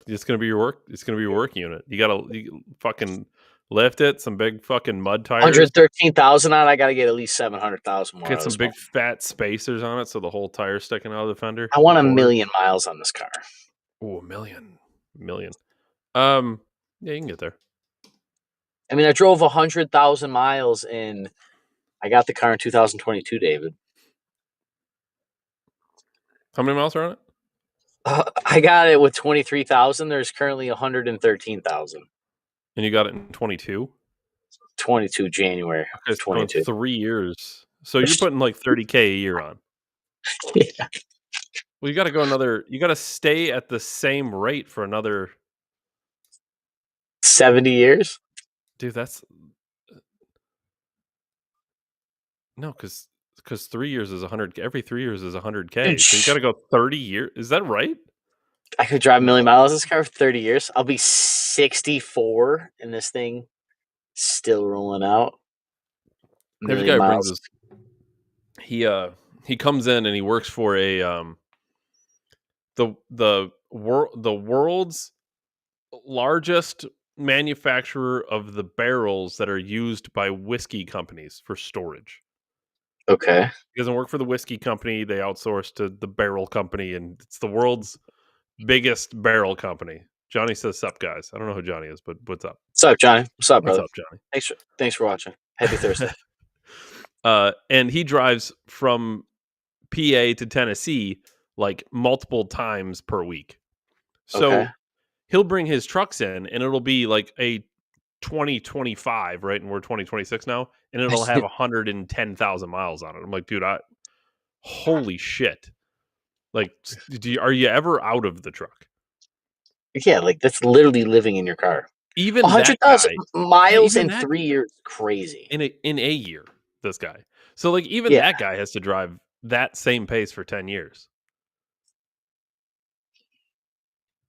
It's gonna be your work. It's gonna be your work unit. You fucking lift it. Some big fucking mud tires. 113,000 on. I got to get at least 700,000 more. Get some big fat spacers on it, so the whole tire's sticking out of the fender. I want 1 million miles on this car. Oh, a million. Yeah, you can get there. I mean, I drove 100,000 miles and I got the car in 2022, David. How many miles are on it? I got it with 23,000. There's currently 113,000. And you got it in 22? 22 January. Okay, 22. 3 years. So you're putting like 30K a year on. Yeah. Well, you got to go another. You got to stay at the same rate for another 70 years. Dude, that's no, because 3 years is 100. Every 3 years is 100K. So you got to go 30 years. Is that right? I could drive 1 million miles in this car for 30 years. I'll be 64 and this thing still rolling out. There's a guy who brings us. He comes in and he works for a the world's largest manufacturer of the barrels that are used by whiskey companies for storage. Okay. He doesn't work for the whiskey company. They outsource to the barrel company, and it's the world's biggest barrel company. Johnny says, "Sup, guys." I don't know who Johnny is, but what's up? What's up, Johnny? What's up, brother? What's up, Johnny? Thanks for watching. Happy Thursday. And he drives from PA to Tennessee like multiple times per week. So he'll bring his trucks in, and it'll be like a 2025, right? And we're 2026 now, and it'll have 110,000 miles on it. I'm like, dude, holy shit! Like, are you ever out of the truck? Yeah, like that's literally living in your car. Even 100,000 miles in 3 years, crazy. In a year, this guy. So like, even that guy has to drive that same pace for 10 years.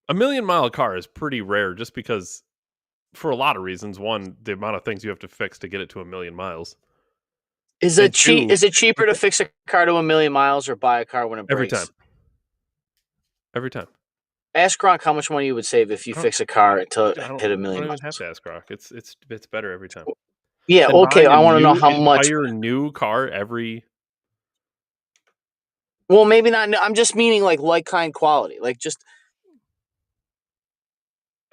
A 1 million mile car is pretty rare, just because, for a lot of reasons. One, the amount of things you have to fix to get it to 1 million miles. Is it cheap? Is it cheaper to fix a car to 1 million miles or buy a car when it breaks? Every time. Ask Gronk how much money you would save if you fix a car until it hit 1 million miles. I don't even have to ask Gronk. It's better every time. Yeah, okay. I want to know how much. Entire new car every. Well, maybe not. I'm just meaning like kind quality. Like just.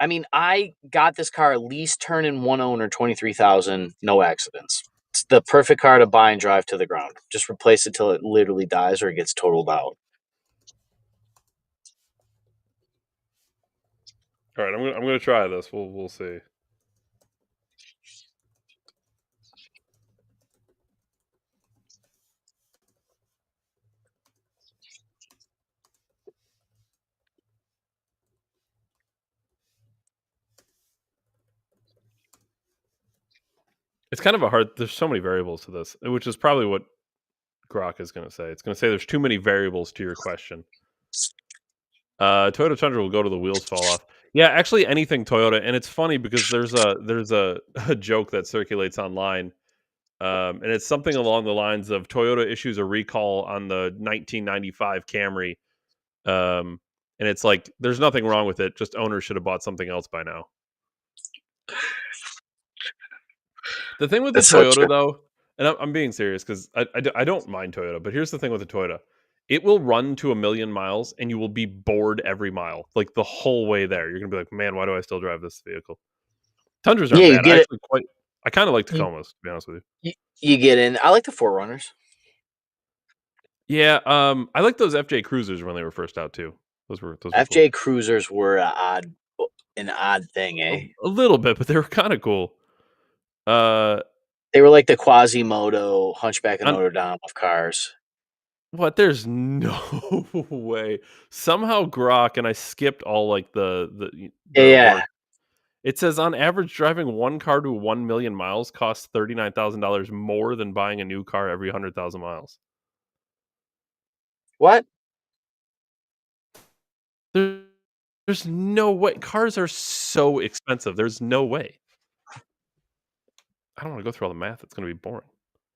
I mean, I got this car lease turn in one owner, 23,000, no accidents. It's the perfect car to buy and drive to the ground. Just replace it till it literally dies or it gets totaled out. All right, I'm gonna try this. We'll see. It's kind of a hard. There's so many variables to this, which is probably what Grok is going to say. It's going to say there's too many variables to your question. Toyota Tundra will go to the wheels fall off. Yeah, actually anything Toyota, and it's funny because there's a joke that circulates online, and it's something along the lines of Toyota issues a recall on the 1995 Camry, and it's like there's nothing wrong with it. Just owners should have bought something else by now. The thing with the Toyota, though, and I'm being serious because I don't mind Toyota, but here's the thing with the Toyota. It will run to 1 million miles and you will be bored every mile. Like the whole way there. You're going to be like, man, why do I still drive this vehicle? Tundras aren't bad. I kind of like Tacomas, to be honest with you. You get in. I like the 4Runners. Yeah, I like those FJ Cruisers when they were first out too. Those FJ cool. Cruisers were an odd thing, eh? A little bit, but they were kind of cool. They were like the Quasimodo, Hunchback of Notre Dame of cars. What? There's no way. Somehow Grok, and I skipped all like the yeah. It says on average, driving one car to 1 million miles costs $39,000 more than buying a new car every 100,000 miles. What? There's no way. Cars are so expensive. There's no way. I don't want to go through all the math. It's going to be boring.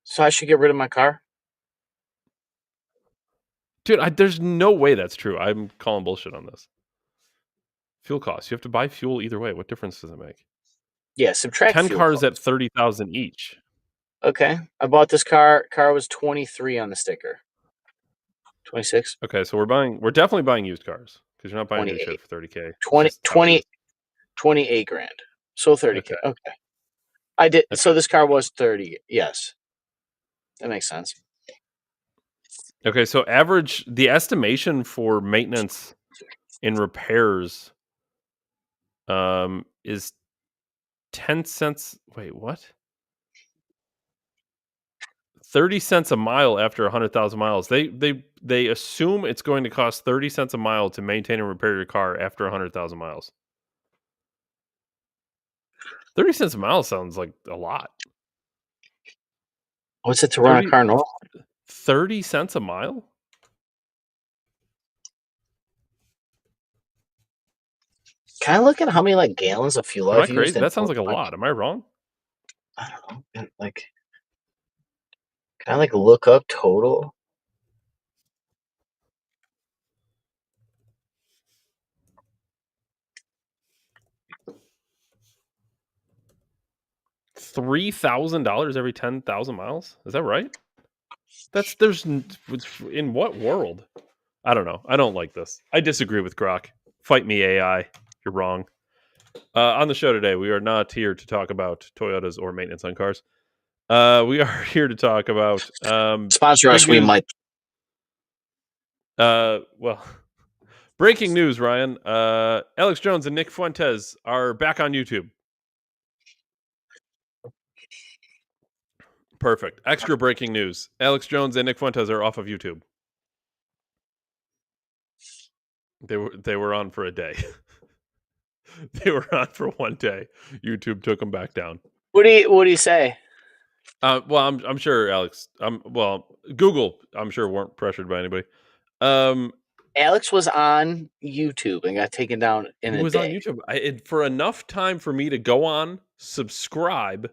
So I should get rid of my car? Dude, there's no way that's true. I'm calling bullshit on this. Fuel costs. You have to buy fuel either way. What difference does it make? Yeah, subtract 10 fuel cars costs. at 30,000 each. Okay, I bought this car. Car was 23 on the sticker. 26. Okay, so we're definitely buying used cars because you're not buying new shit 28. for 30K. It's 20, just how it is. 28 grand. So 30K. Okay. Okay. I did. Okay. So this car was 30. Yes. That makes sense. Okay, so the estimation for maintenance and repairs is 10 cents. Wait, what? 30 cents a mile after 100,000 miles. They assume it's going to cost 30 cents a mile to maintain and repair your car after 100,000 miles. 30 cents a mile sounds like a lot. What's it to run a car normal? 30 cents a mile? Can I look at how many like gallons of fuel Am I I've used? crazy? That sounds like a lot. Am I wrong? I don't know. Like, can I like look up total? $3,000 every 10,000 miles? Is that right? There's in what world? I don't know. I don't like this. I disagree with Grok. Fight me, AI. You're wrong. On the show today, we are not here to talk about Toyotas or maintenance on cars. We are here to talk about Sponsor us. We might. Well, breaking news, Ryan. Alex Jones and Nick Fuentes are back on YouTube. Perfect. Extra breaking news. Alex Jones and Nick Fuentes are off of YouTube. They were on for a day. They were on for one day. YouTube took them back down. What do you say? Well, I'm sure Alex. Google. I'm sure weren't pressured by anybody. Alex was on YouTube and got taken down in a day. He was on YouTube for enough time for me to go on, subscribe,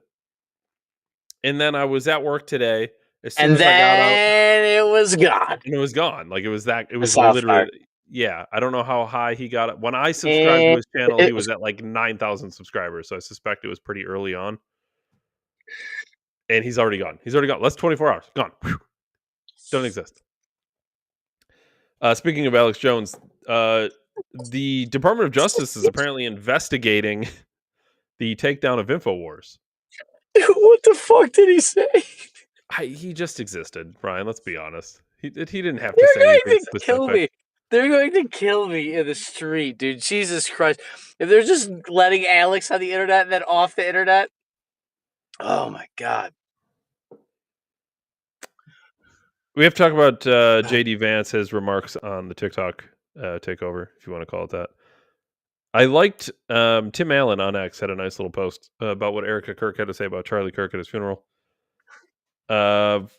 and then I was at work today. As soon as I got out, it was gone. And it was gone. Like it was literally. Yeah, I don't know how high he got it. When I subscribed to his channel, he was at like 9,000 subscribers. So I suspect it was pretty early on. And he's already gone. Less 24 hours. Gone. Whew. Don't exist. Speaking of Alex Jones, the Department of Justice is apparently investigating the takedown of InfoWars. What the fuck did he say? He just existed, Brian. Let's be honest. He didn't have to say anything specific. Kill me. They're going to kill me in the street, dude. Jesus Christ. If they're just letting Alex on the internet and then off the internet. Oh, my God. We have to talk about JD Vance's remarks on the TikTok takeover, if you want to call it that. I liked Tim Allen on X had a nice little post about what Erica Kirk had to say about Charlie Kirk at his funeral. The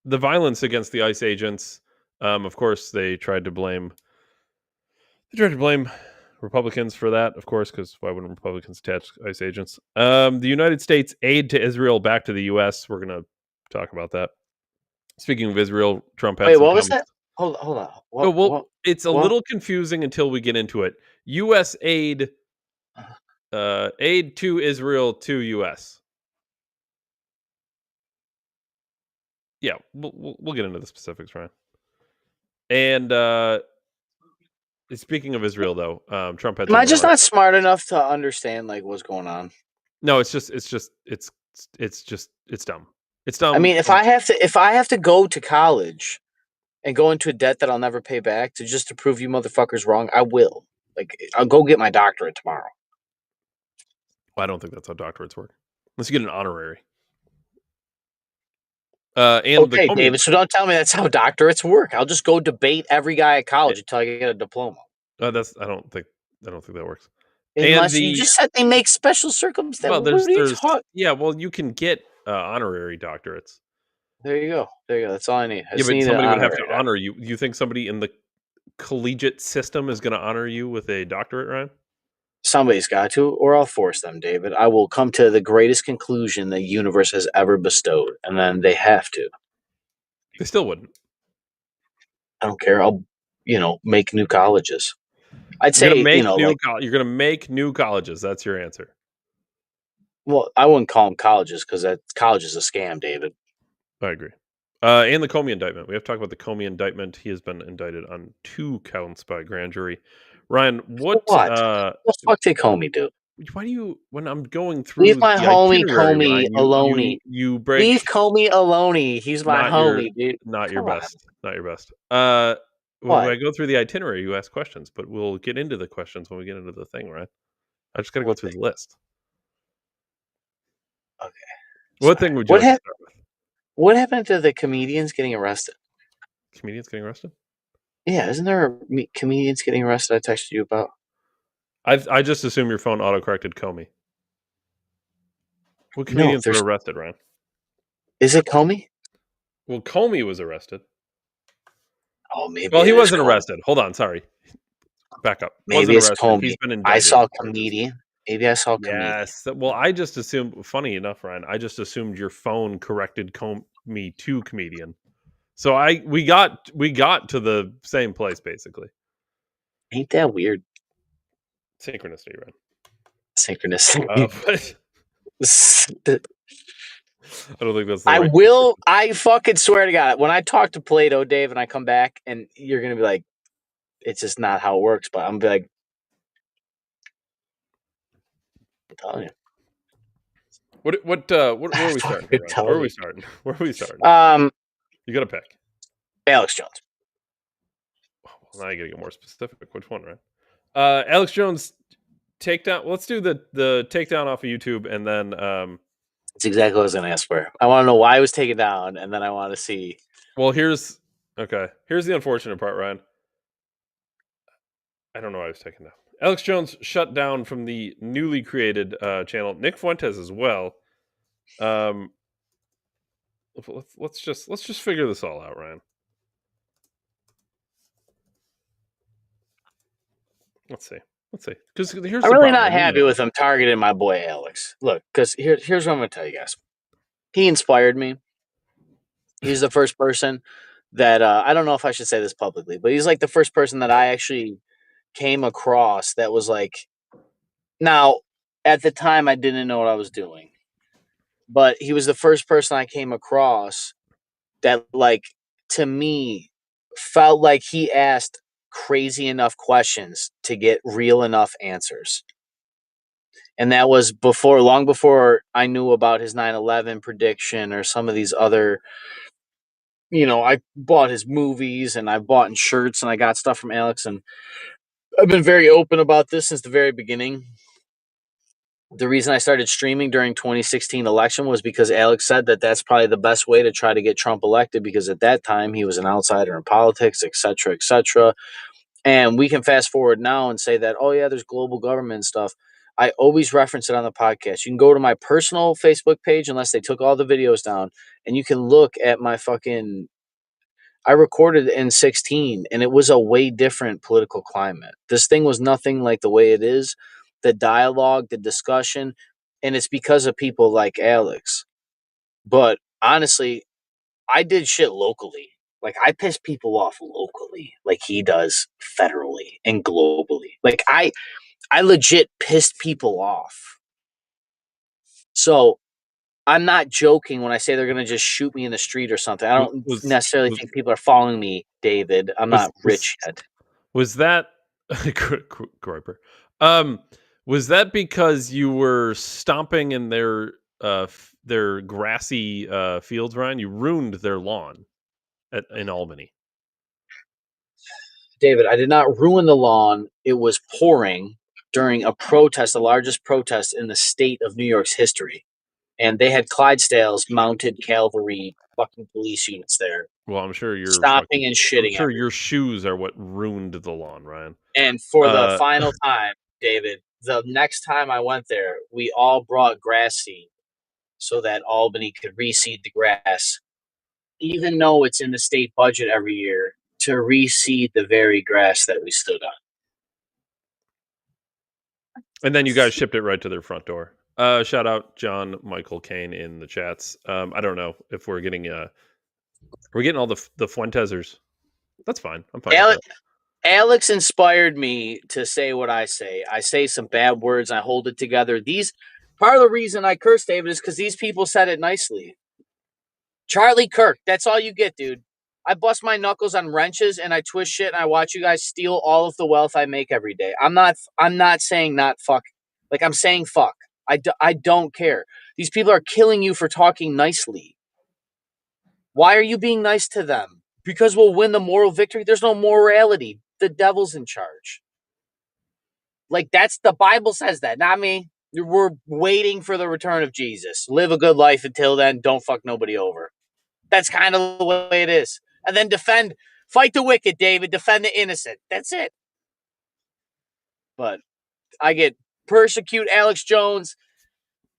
violence against the ICE agents, of course, they tried to blame Republicans for that, of course, because why wouldn't Republicans attach ICE agents? The United States aid to Israel back to the U.S. We're going to talk about that. Speaking of Israel, Trump had Wait, what was that? Hold on. It's a little confusing until we get into it. U.S. aid to Israel to U.S. Yeah, we'll get into the specifics, Ryan. And speaking of Israel, though, Trump had. Am I just not smart enough to understand like what's going on? No, it's dumb. It's dumb. I mean, if I have to go to college and go into a debt that I'll never pay back to prove you motherfuckers wrong, I will. Like, I'll go get my doctorate tomorrow. Well, I don't think that's how doctorates work. Unless you get an honorary. Okay, David. So don't tell me that's how doctorates work. I'll just go debate every guy at college until I get a diploma. I don't think that works. Unless you just said they make special circumstances. Well, well, you can get honorary doctorates. There you go. That's all I need. But somebody would have to honor you. You think somebody in the collegiate system is going to honor you with a doctorate, Ryan? Somebody's got to, or I'll force them, David. I will come to the greatest conclusion the universe has ever bestowed, and then they have to. They still wouldn't. I don't care. I'll, make new colleges. I'd say, you're gonna make new colleges. That's your answer. well, I wouldn't call them colleges because that college is a scam, David. I agree. And the Comey indictment. We have to talk about the Comey indictment. He has been indicted on 2 counts by grand jury. Ryan, For what? what? What the fuck did Comey do? Why do you? When I'm going Leave through my the homie itinerary, Comey Ryan, alone. you Leave break. Comey alone. He's my Not your homie, dude. not your Come on. best. Not your best. When What? I go through the itinerary, you ask questions, but we'll get into the questions when we get into the thing, right? I just got to go What through thing? the list. Okay. What Sorry. thing would you like to start with? What happened to the comedians getting arrested? Comedians getting arrested? Yeah, isn't there comedians getting arrested I texted you about? I just assume your phone autocorrected Comey. What No, comedians were arrested, Ryan? Is it Comey? Well, Comey was arrested. Oh, maybe Well, he it is wasn't Comey. arrested. Hold on, sorry. Back up. Maybe Wasn't it's arrested. Comey. He's been I indicted saw on charges. comedian. Maybe I saw comedian. Yes. Well, I just assumed. Funny enough, Ryan, I just assumed your phone corrected Comey to comedian. So we got to the same place basically. Ain't that weird? Synchronicity, Ryan. Synchronicity. But I don't think that's the I right. will. I fucking swear to God, when I talk to Plato, Dave, and I come back, and you're gonna be like, "It's just not how it works." But I'm gonna be like, "I'm telling you." Where are we starting here, Ryan? Where are we starting? Where are we starting? You got to pick. Alex Jones. Well, now you got to get more specific. Which one, right? Alex Jones takedown. Let's do the takedown off of YouTube, and then That's exactly what I was gonna ask for. I want to know why it was taken down, and then I want to see. Well, here's the unfortunate part, Ryan. I don't know why I was taken down. Alex Jones shut down from the newly created channel. Nick Fuentes as well. Let's just figure this all out, Ryan. Let's see. Because here's I'm the really problem. not happy with him targeting my boy Alex. Look, because here's what I'm gonna tell you guys. He inspired me. He's the first person that I don't know if I should say this publicly, but he's like the first person that I actually came across that was like. Now, at the time, I didn't know what I was doing, but he was the first person I came across that, like, to me, felt like he asked crazy enough questions to get real enough answers. And that was long before I knew about his 9/11 prediction or some of these other, I bought his movies and I bought shirts and I got stuff from Alex. And I've been very open about this since the very beginning. The reason I started streaming during 2016 election was because Alex said that that's probably the best way to try to get Trump elected, because at that time he was an outsider in politics, et cetera, et cetera. And we can fast forward now and say that, oh yeah, there's global government stuff. I always reference it on the podcast. You can go to my personal Facebook page, unless they took all the videos down, and you can look at my I recorded in 16, and it was a way different political climate. This thing was nothing like the way it is. The dialogue, the discussion, and it's because of people like Alex. But honestly, I did shit locally. Like, I piss people off locally, like he does federally and globally. Like, I legit pissed people off. So I'm not joking when I say they're gonna just shoot me in the street or something. I don't necessarily think people are following me, David. I'm not rich yet. Was that Groiper? Was that because you were stomping in their grassy fields, Ryan? You ruined their lawn in Albany. David, I did not ruin the lawn. It was pouring during a protest, the largest protest in the state of New York's history. And they had Clydesdales mounted cavalry fucking police units there. Well, I'm sure stopping and shitting. I'm sure your shoes are what ruined the lawn, Ryan. And for the final time, David, the next time I went there, we all brought grass seed so that Albany could reseed the grass, even though it's in the state budget every year to reseed the very grass that we stood on. And then you guys shipped it right to their front door. Shout out John Michael Kane in the chats. I don't know if we're getting all the Fuentesers. That's fine. I'm fine with that. Alex inspired me to say what I say. I say some bad words. I hold it together. Part of the reason I curse David is because these people said it nicely. Charlie Kirk, that's all you get, dude. I bust my knuckles on wrenches and I twist shit and I watch you guys steal all of the wealth I make every day. I'm not saying not fuck. Like, I'm saying fuck. I don't care. These people are killing you for talking nicely. Why are you being nice to them? Because we'll win the moral victory? There's no morality. The devil's in charge. Like, that's the Bible says that, not me. We're waiting for the return of Jesus. Live a good life until then. Don't fuck nobody over. That's kind of the way it is. And then fight the wicked, David. Defend the innocent. That's it. But I persecute Alex Jones,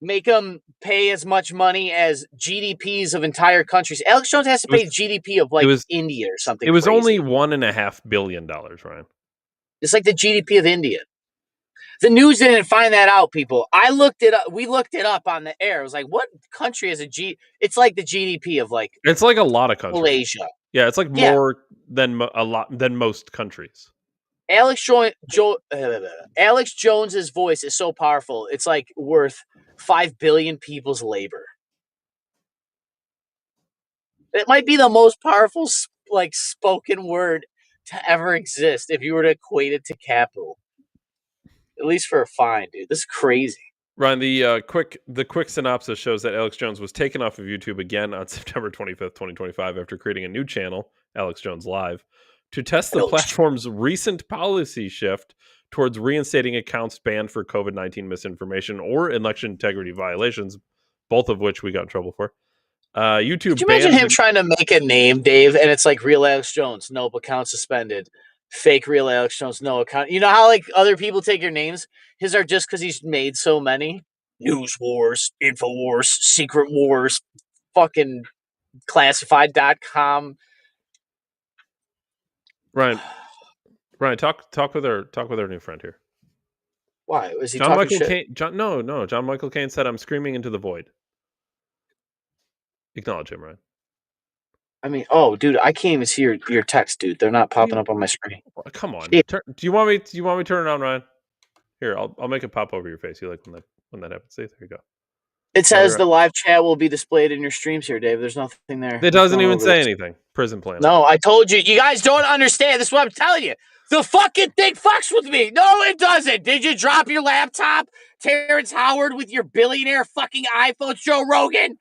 make him pay as much money as GDPs of entire countries. Alex Jones has to pay GDP of India or something. It was crazy. only $1.5 billion, Ryan. It's like the GDP of India. The news didn't find that out, people. I looked it up. We looked it up on the air. It was like, what country has it's like the GDP of it's like a lot of countries. Malaysia. Yeah, it's like more than most countries. Alex Jones's voice is so powerful. It's like worth 5 billion people's labor. It might be the most powerful spoken word to ever exist if you were to equate it to capital. At least for a fine, dude. This is crazy. Ryan, the quick synopsis shows that Alex Jones was taken off of YouTube again on September 25th, 2025 after creating a new channel, Alex Jones Live, to test the platform's recent policy shift towards reinstating accounts banned for COVID-19 misinformation or election integrity violations, both of which we got in trouble for. YouTube. Could you imagine him trying to make a name, Dave, and it's like real Alex Jones, nope, account suspended. Fake real Alex Jones, no account. You know how other people take your names? His are just because he's made so many. News Wars, InfoWars, Secret Wars, fucking classified.com. Ryan, talk with our new friend here. Why? Was he John talking Michael shit? Cain? John Michael Cain said, "I'm screaming into the void." Acknowledge him, Ryan. I mean, oh, dude, I can't even see your text, dude. They're not popping up on my screen. Come on. Do you want me to turn it on, Ryan? Here, I'll make it pop over your face. You like when that happens? See, there you go. It says the live chat will be displayed in your streams here, Dave. There's nothing there. It doesn't even say anything. Prison plan. No, I told you. You guys don't understand. This is what I'm telling you. The fucking thing fucks with me. No, it doesn't. Did you drop your laptop, Terrence Howard, with your billionaire fucking iPhone, Joe Rogan?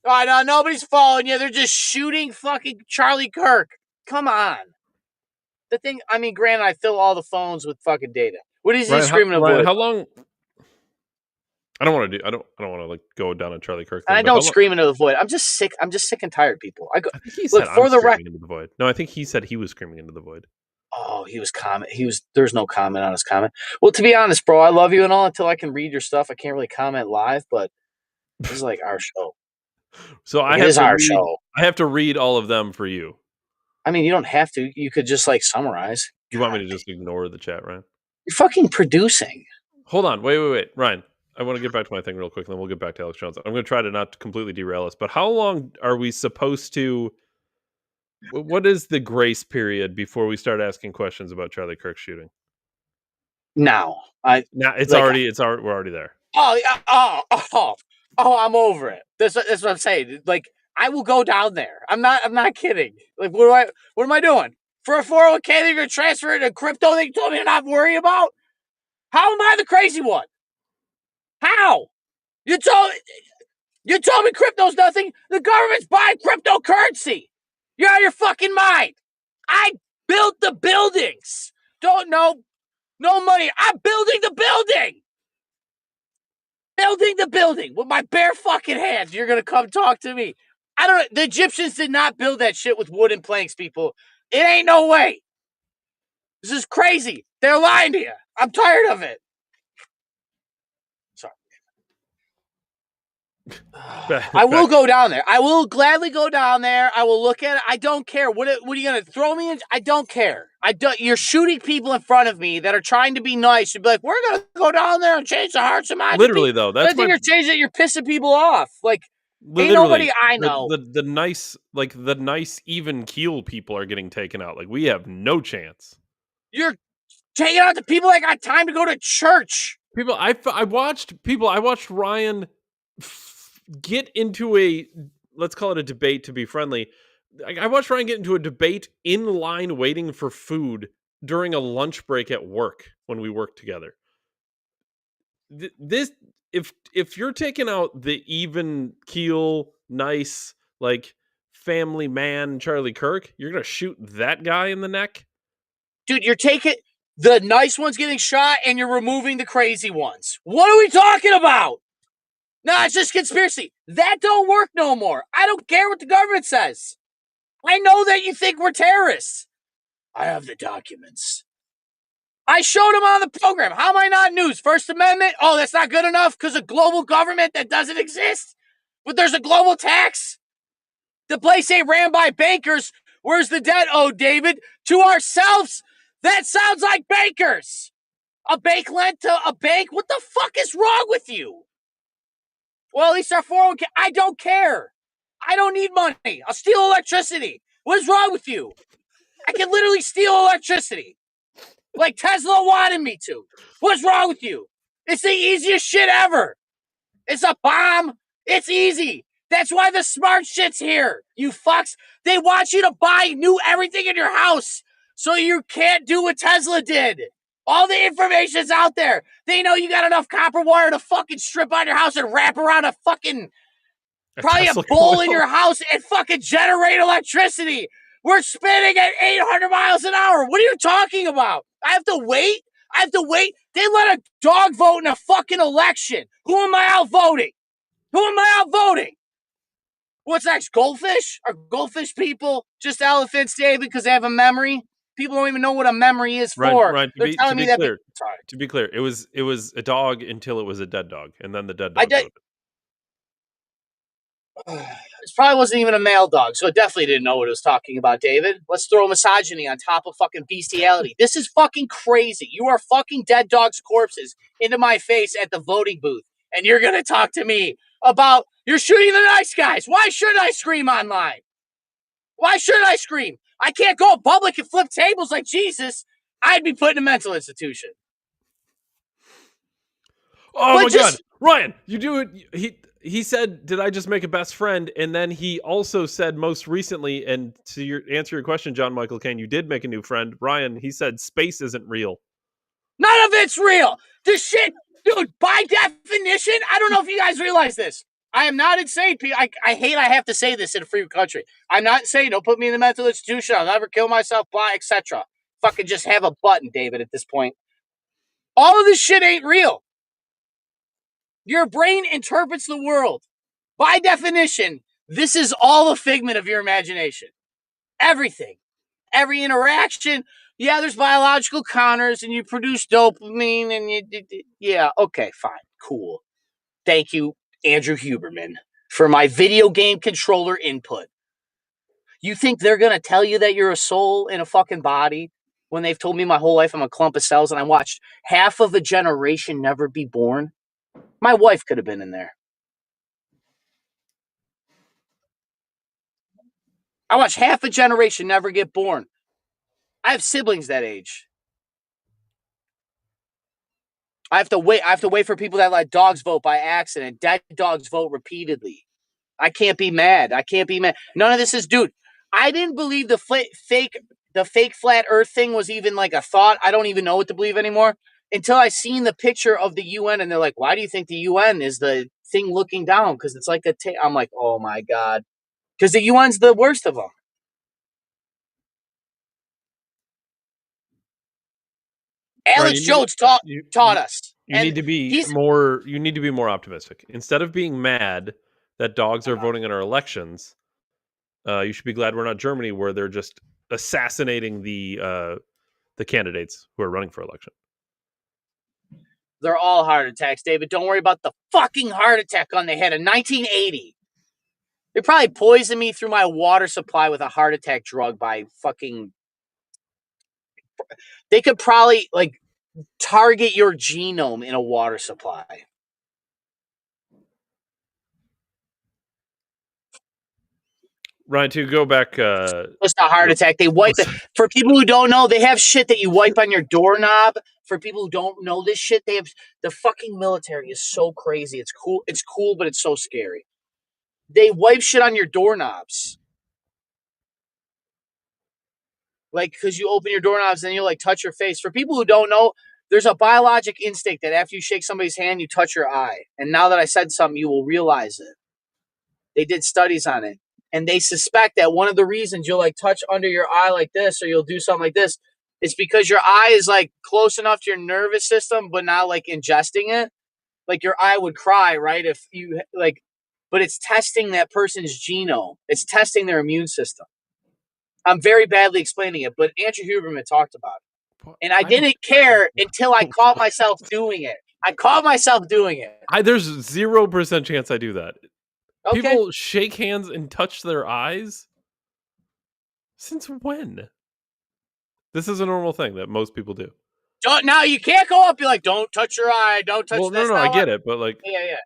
Oh, no, nobody's following you. They're just shooting fucking Charlie Kirk. Come on. The thing, I mean, granted, I fill all the phones with fucking data. What is he screaming about? How long? I don't want to go down a Charlie Kirk thing. I don't scream into the void. I'm just sick and tired, people. I think he said I'm screaming into the void. No, I think he said he was screaming into the void. Oh, there's no comment on his comment. Well, to be honest, bro, I love you and all until I can read your stuff. I can't really comment live, but this is like our show. So I have to read all of them for you. I mean, you don't have to. You could just summarize. You want me to just ignore the chat, Ryan? You're fucking producing. Hold on. Wait. Ryan, I want to get back to my thing real quick, and then we'll get back to Alex Jones. I'm going to try to not completely derail us, but how long are we supposed to... What is the grace period before we start asking questions about Charlie Kirk's shooting? Now. We're already there. I'm over it. That's what I'm saying. I will go down there. I'm not kidding. What am I doing? For a 401k, they're going to transfer it to crypto that you told me to not worry about? How am I the crazy one? How? You told me crypto's nothing. The government's buying cryptocurrency. You're out of your fucking mind. I built the buildings. Don't know. No money. I'm building the building. Building the building with my bare fucking hands. You're going to come talk to me. I don't know. The Egyptians did not build that shit with wooden planks, people. It ain't no way. This is crazy. They're lying to you. I'm tired of it. Sorry. I will go down there. I will gladly go down there. I will look at it. I don't care. What are you going to throw me in? I don't care. You're shooting people in front of me that are trying to be nice. You'd be like, we're going to go down there and change the hearts and minds. Literally, though. That's you're changing it. You're pissing people off. Ain't nobody I the, know. the nice, like the nice even keel people are getting taken out. Like we have no chance. You're taking out the people that got time to go to church. I watched Ryan get into a, let's call it a debate to be friendly. I watched Ryan get into a debate in line waiting for food during a lunch break at work when we worked together. This, if you're taking out the even keel, nice, like family man Charlie Kirk, you're gonna shoot that guy in the neck? Dude, you're taking the nice ones getting shot and you're removing the crazy ones. What are we talking about? No, it's just conspiracy. That don't work no more. I don't care what the government says. I know that you think we're terrorists. I have the documents. I showed them on the program. How am I not news? First Amendment? Oh, that's not good enough because of global government that doesn't exist? But there's a global tax? The place ain't ran by bankers. Where's the debt owed, David? To ourselves? That sounds like bankers. A bank lent to a bank? What the fuck is wrong with you? Well, at least our 401k. I don't care. I don't need money. I'll steal electricity. What is wrong with you? I can literally steal electricity. Like Tesla wanted me to. What's wrong with you? It's the easiest shit ever. It's a bomb. It's easy. That's why the smart shit's here. You fucks. They want you to buy new everything in your house so you can't do what Tesla did. All the information's out there. They know you got enough copper wire to fucking strip on your house and wrap around a fucking, probably a bowl in your house and fucking generate electricity. We're spinning at 800 miles an hour. What are you talking about? I have to wait? They let a dog vote in a fucking election. Who am I outvoting? What's next? Goldfish? Are goldfish people just elephants, David, because they have a memory? People don't even know what a memory is for. Right. They're telling me that. To be clear, it was a dog until it was a dead dog, and then the dead dog voted. This probably wasn't even a male dog, so it definitely didn't know what it was talking about, David. Let's throw misogyny on top of fucking bestiality. This is fucking crazy. You are fucking dead dogs' corpses into my face at the voting booth, and you're going to talk to me about you're shooting the nice guys. Why should I scream online? Why should I scream? I can't go in public and flip tables like Jesus. I'd be put in a mental institution. Oh my God, Ryan, you do it. He said, "Did I just make a best friend?" And then he also said, most recently, and to answer your question, John Michael Caine, you did make a new friend, Ryan. He said, "Space isn't real." None of it's real. This shit, dude. By definition, I don't know if you guys realize this. I am not insane. I hate I have to say this in a free country. I'm not insane. Don't put me in the mental institution. I'll never kill myself, blah, etc. Fucking just have a button, David, at this point. All of this shit ain't real. Your brain interprets the world. By definition, this is all a figment of your imagination. Everything. Every interaction. Yeah, there's biological counters and you produce dopamine and yeah, okay, fine, cool. Thank you, Andrew Huberman, for my video game controller input. You think they're going to tell you that you're a soul in a fucking body when they've told me my whole life I'm a clump of cells and I watched half of a generation never be born? My wife could have been in there. I watched half a generation never get born. I have siblings that age. I have to wait for people that let dogs vote by accident. Dead dogs vote repeatedly. I can't be mad. None of this is, dude. I didn't believe the fake flat Earth thing was even like a thought. I don't even know what to believe anymore until I seen the picture of the UN, and they're like, "Why do you think the UN is the thing looking down? Because it's like I'm like, oh my God, because the UN's the worst of them." Alex Jones taught us. You need to be more optimistic. Instead of being mad that dogs are voting in our elections, you should be glad we're not Germany, where they're just assassinating the candidates who are running for election. They're all heart attacks, David. Don't worry about the fucking heart attack on the head in 1980. They probably poisoned me through my water supply with a heart attack drug by fucking... They could probably, like, target your genome in a water supply. Ryan, to go back. Just a heart attack. They wipe it. For people who don't know, they have shit that you wipe on your doorknob. For people who don't know this shit, they have the fucking military is so crazy. It's cool. It's cool, but it's so scary. They wipe shit on your doorknobs. Like, because you open your doorknobs and you like touch your face. For people who don't know, there's a biologic instinct that after you shake somebody's hand, you touch your eye. And now that I said something, you will realize it. They did studies on it. And they suspect that one of the reasons you'll like touch under your eye like this, or you'll do something like this, is because your eye is like close enough to your nervous system, but not like ingesting it. Like your eye would cry, right? If you like, but it's testing that person's genome. It's testing their immune system. I'm very badly explaining it, but Andrew Huberman talked about it. And I didn't care until I caught myself doing it. I caught myself doing it. There's 0% chance I do that. Okay. People shake hands and touch their eyes? Since when? This is a normal thing that most people do. Now you can't go up and be like, don't touch your eye, don't touch well, no, I get it, but like... Yeah.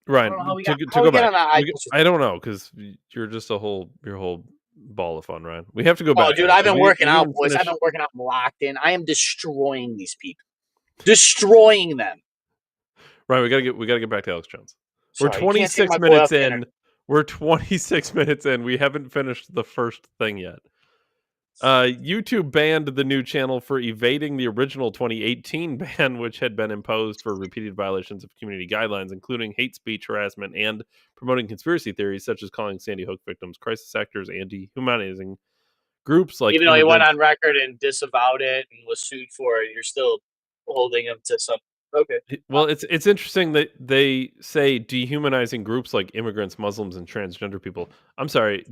Ryan, to go back. I don't know, because you're just your whole ball of fun, Ryan. We have to go back. Oh, dude, I've been working out, boys. I've been working out. I'm locked in. I am destroying these people. Destroying them. Right, we gotta get back to Alex Jones. We're 26 minutes in. We're 26 minutes in. We haven't finished the first thing yet. YouTube banned the new channel for evading the original 2018 ban, which had been imposed for repeated violations of community guidelines, including hate speech, harassment, and promoting conspiracy theories, such as calling Sandy Hook victims crisis actors and dehumanizing groups like... Even though he went on record and disavowed it and was sued for it, you're still holding him to some... Okay. Well, it's interesting that they say dehumanizing groups like immigrants, Muslims, and transgender people. I'm sorry,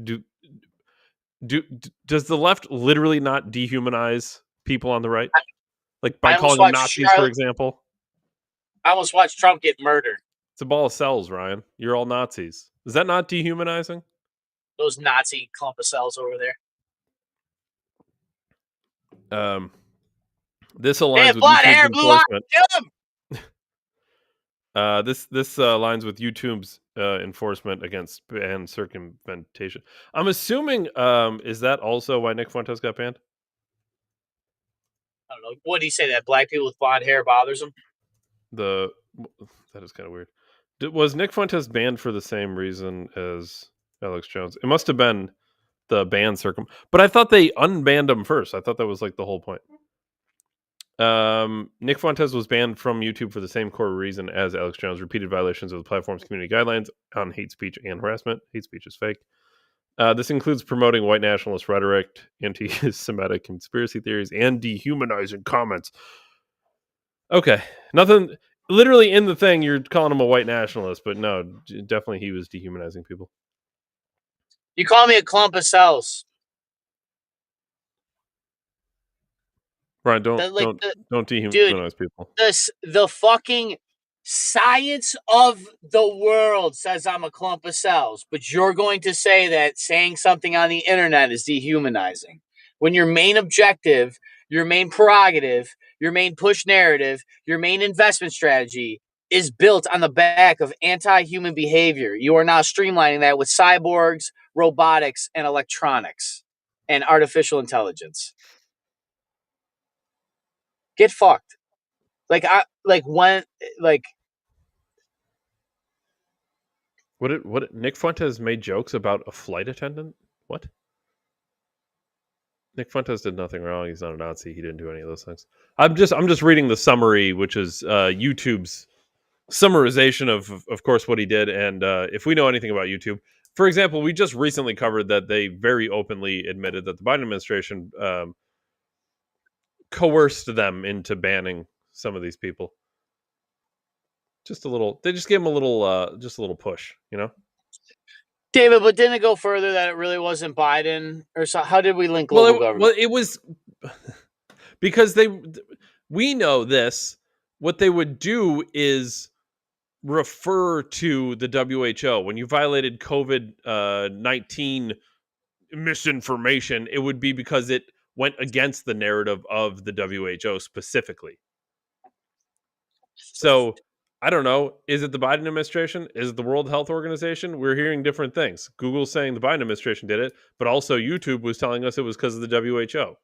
does the left literally not dehumanize people on the right? Like by calling them Nazis, for example? I almost watched Trump get murdered. It's a ball of cells, Ryan. You're all Nazis. Is that not dehumanizing? Those Nazi clump of cells over there. This aligns with YouTube's enforcement. Kill him! This aligns with YouTube's enforcement against ban circumvention. I'm assuming, is that also why Nick Fuentes got banned? I don't know. What did he say? That black people with blonde hair bothers him? That is kind of weird. Was Nick Fuentes banned for the same reason as Alex Jones? It must have been the ban but I thought they unbanned him first. I thought that was like the whole point. Nick Fuentes was banned from YouTube for the same core reason as Alex Jones: repeated violations of the platform's community guidelines on hate speech and harassment. Hate speech is fake. This includes promoting white nationalist rhetoric, anti-Semitic conspiracy theories, and dehumanizing comments. Okay, nothing. Literally in the thing, you're calling him a white nationalist, but no, definitely he was dehumanizing people. You call me a clump of cells. Right, don't dehumanize people. The fucking science of the world says I'm a clump of cells, but you're going to say that saying something on the internet is dehumanizing. When your main objective, your main prerogative, your main push narrative, your main investment strategy is built on the back of anti-human behavior. You are now streamlining that with cyborgs, robotics, and electronics, and artificial intelligence. Get fucked. What Nick Fuentes made jokes about a flight attendant? What? Nick Fuentes did nothing wrong. He's not a Nazi. He didn't do any of those things. I'm just reading the summary, which is YouTube's summarization of course what he did. And if we know anything about YouTube, for example, we just recently covered that they very openly admitted that the Biden administration coerced them into banning some of these people. They just gave them a little push, you know? David, but didn't it go further that it really wasn't Biden? Or so, how did we link global government? Well, it was because we know this. What they would do is refer to the WHO. When you violated COVID-19 misinformation, it would be because it went against the narrative of the WHO specifically. So I don't know. Is it the Biden administration? Is it the World Health Organization? We're hearing different things. Google's saying the Biden administration did it, but also YouTube was telling us it was because of the WHO.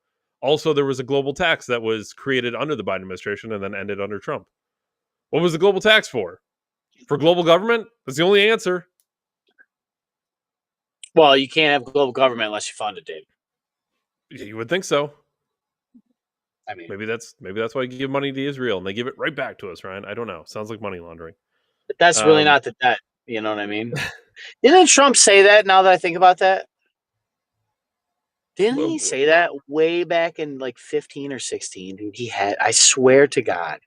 Also, there was a global tax that was created under the Biden administration and then ended under Trump. What was the global tax for? For global government? That's the only answer. Well, you can't have global government unless you fund it, Dave. You would think so. I mean, maybe that's why you give money to Israel and they give it right back to us, Ryan. I don't know. Sounds like money laundering. but that's really not the debt. You know what I mean? Didn't Trump say that? Now that I think about that, didn't he say that way back in like 15 or 16? Dude, he had. I swear to God.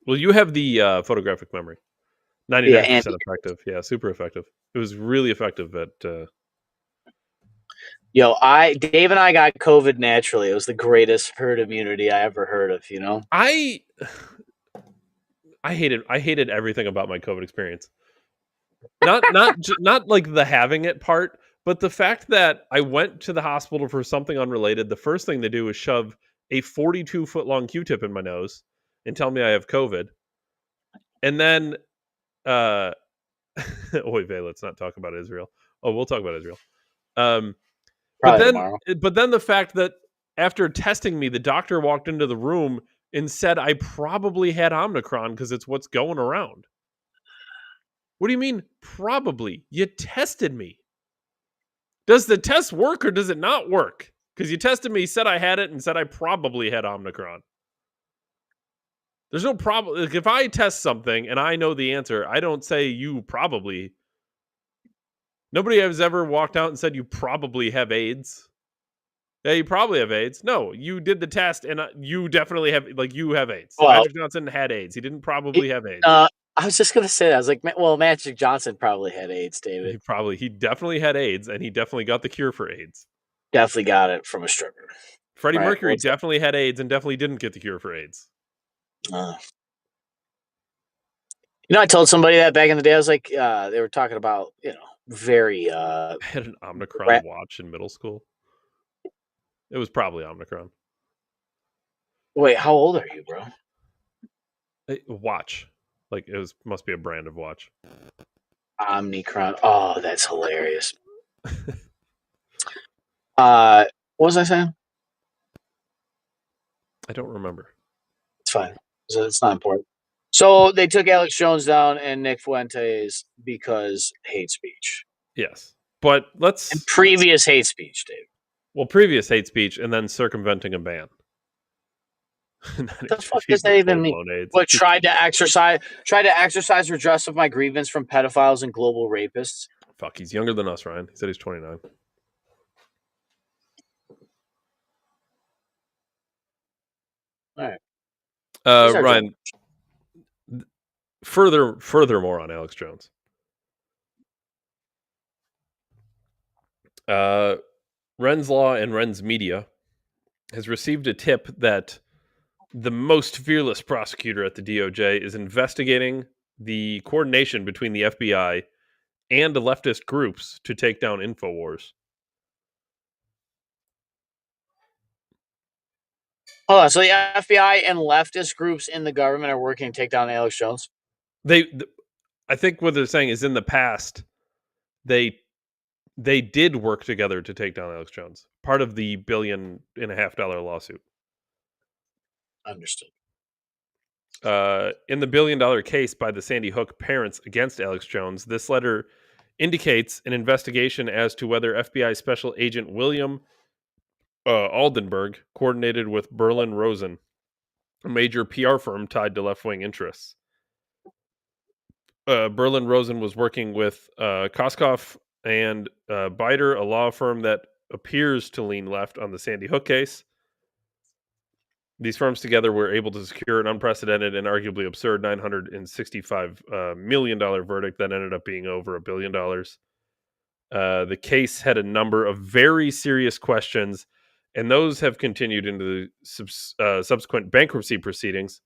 Well, you have the photographic memory. 99% effective. Yeah, super effective. It was really effective at. Yo, Dave and I got COVID naturally. It was the greatest herd immunity I ever heard of. You know, I hated everything about my COVID experience. Not like the having it part, but the fact that I went to the hospital for something unrelated. The first thing they do is shove a 42-foot long Q-tip in my nose and tell me I have COVID, and then, oy vey, let's not talk about Israel. Oh, we'll talk about Israel. But then the fact that after testing me, the doctor walked into the room and said I probably had Omicron because it's what's going around. What do you mean, probably? You tested me. Does the test work or does it not work? Because you tested me, said I had it, and said I probably had Omicron. There's no problem. Like, if I test something and I know the answer, I don't say you probably. Nobody has ever walked out and said you probably have AIDS. Yeah, you probably have AIDS. No, you did the test and you definitely have, like, you have AIDS. Well, Magic Johnson had AIDS. He didn't probably have AIDS. I was just going to say that. I was like, well, Magic Johnson probably had AIDS, David. He definitely had AIDS, and he definitely got the cure for AIDS. Definitely got it from a stripper. Freddie Mercury definitely had AIDS and definitely didn't get the cure for AIDS. You know, I told somebody that back in the day. I was like, they were talking about, very. I had an Omicron watch in middle school. It was probably Omicron. Wait, how old are you, bro? Watch. Like, must be a brand of watch. Omicron. Oh, that's hilarious. What was I saying? I don't remember. It's fine. It's not important. So they took Alex Jones down and Nick Fuentes because hate speech. Yes. But previous hate speech, Dave. Well, previous hate speech and then circumventing a ban. What the fuck does that even mean? What, tried to exercise redress of my grievance from pedophiles and global rapists? Fuck, he's younger than us, Ryan. He said he's 29. All right. Ryan, furthermore on Alex Jones. Ren's Law and Ren's Media has received a tip that the most fearless prosecutor at the DOJ is investigating the coordination between the FBI and the leftist groups to take down InfoWars. Hold on, so the FBI and leftist groups in the government are working to take down Alex Jones? I think what they're saying is in the past, they did work together to take down Alex Jones. Part of the $1.5 billion lawsuit. Understood. In the $1 billion case by the Sandy Hook parents against Alex Jones, this letter indicates an investigation as to whether FBI Special Agent William Aldenberg coordinated with Berlin Rosen, a major PR firm tied to left-wing interests. Berlin Rosen was working with Koskoff and Bider, a law firm that appears to lean left on the Sandy Hook case. These firms together were able to secure an unprecedented and arguably absurd $965 million verdict that ended up being over $1 billion. The case had a number of very serious questions, and those have continued into the subsequent bankruptcy proceedings,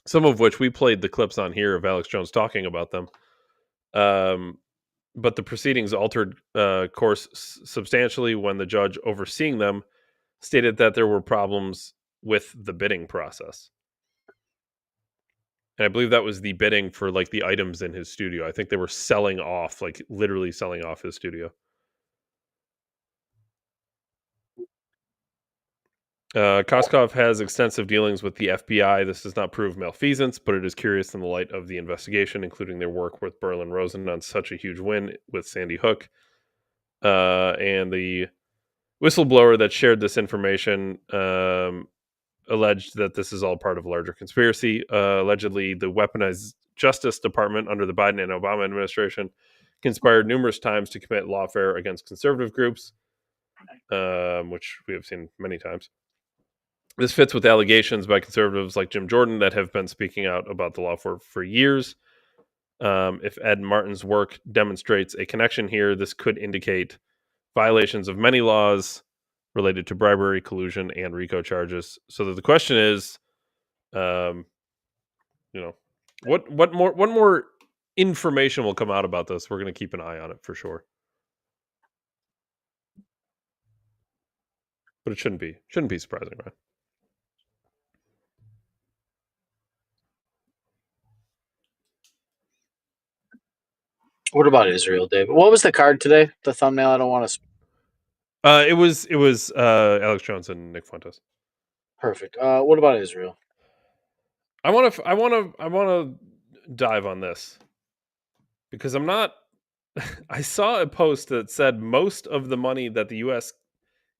some of which we played the clips on here of Alex Jones talking about them. But the proceedings altered course substantially when the judge overseeing them stated that there were problems with the bidding process. And I believe that was the bidding for like the items in his studio. I think they were selling off, like literally selling off his studio. Koskov has extensive dealings with the FBI. This does not prove malfeasance, but it is curious in the light of the investigation, including their work with Berlin Rosen on such a huge win with Sandy Hook. And the whistleblower that shared this information alleged that this is all part of a larger conspiracy. Allegedly, the weaponized Justice Department under the Biden and Obama administration conspired numerous times to commit lawfare against conservative groups, which we have seen many times. This fits with allegations by conservatives like Jim Jordan that have been speaking out about the lawfare for years. If Ed Martin's work demonstrates a connection here, this could indicate violations of many laws related to bribery, collusion, and RICO charges. So that the question is, what more information will come out about this? We're going to keep an eye on it for sure. But it shouldn't be surprising, right? What about Israel, David? What was the card today? The thumbnail. I don't want to. It was Alex Jones and Nick Fuentes. Perfect. What about Israel? I want to dive on this because I'm not. I saw a post that said most of the money that the U.S.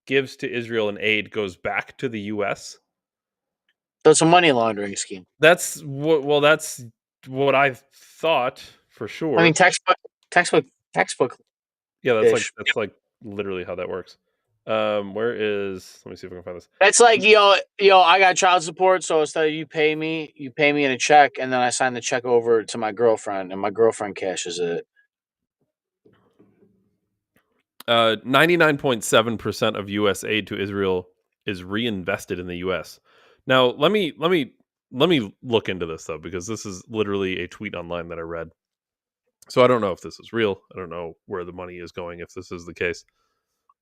gives to Israel in aid goes back to the U.S. That's a money laundering scheme. That's what I thought for sure. I mean, textbook. Yeah, that's like literally how that works. Where is? Let me see if I can find this. That's like yo, I got child support, so instead of you pay me in a check, and then I sign the check over to my girlfriend, and my girlfriend cashes it. 99.7% of U.S. aid to Israel is reinvested in the U.S. Now, let me look into this though, because this is literally a tweet online that I read. So I don't know if this is real. I don't know where the money is going if this is the case.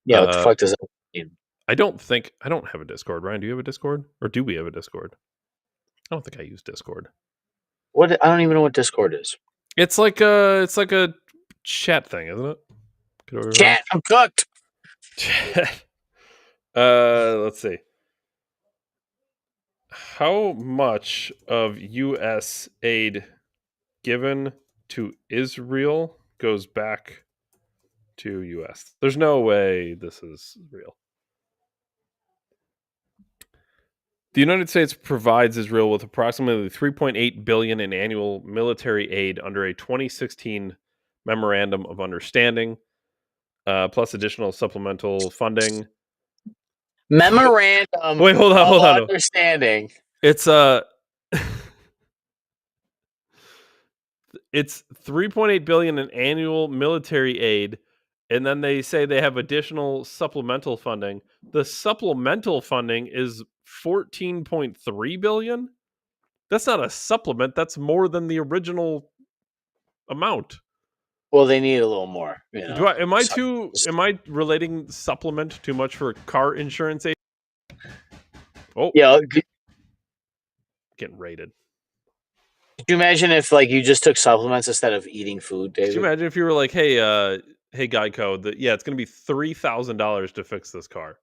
Yeah, what the fuck does that mean? I don't have a Discord. Ryan, do you have a Discord? Or do we have a Discord? I don't think I use Discord. What? I don't even know what Discord is. It's like a chat thing, isn't it? Chat, I'm cooked. Let's see. How much of U.S. aid given to Israel goes back to U.S.? There's no way this is real. The United States provides Israel with approximately $3.8 billion in annual military aid under a 2016 memorandum of understanding, plus additional supplemental funding. Memorandum. Wait, hold on. Understanding. It's it's $3.8 billion in annual military aid, and then they say they have additional supplemental funding. The supplemental funding is $14.3 billion. That's not a supplement. That's more than the original amount. Well, they need a little more. Am I relating supplement too much for car insurance aid? Oh, yeah, getting raided. Could you imagine if you just took supplements instead of eating food, David? Could you imagine if you were like, hey Geico, it's going to be $3,000 to fix this car.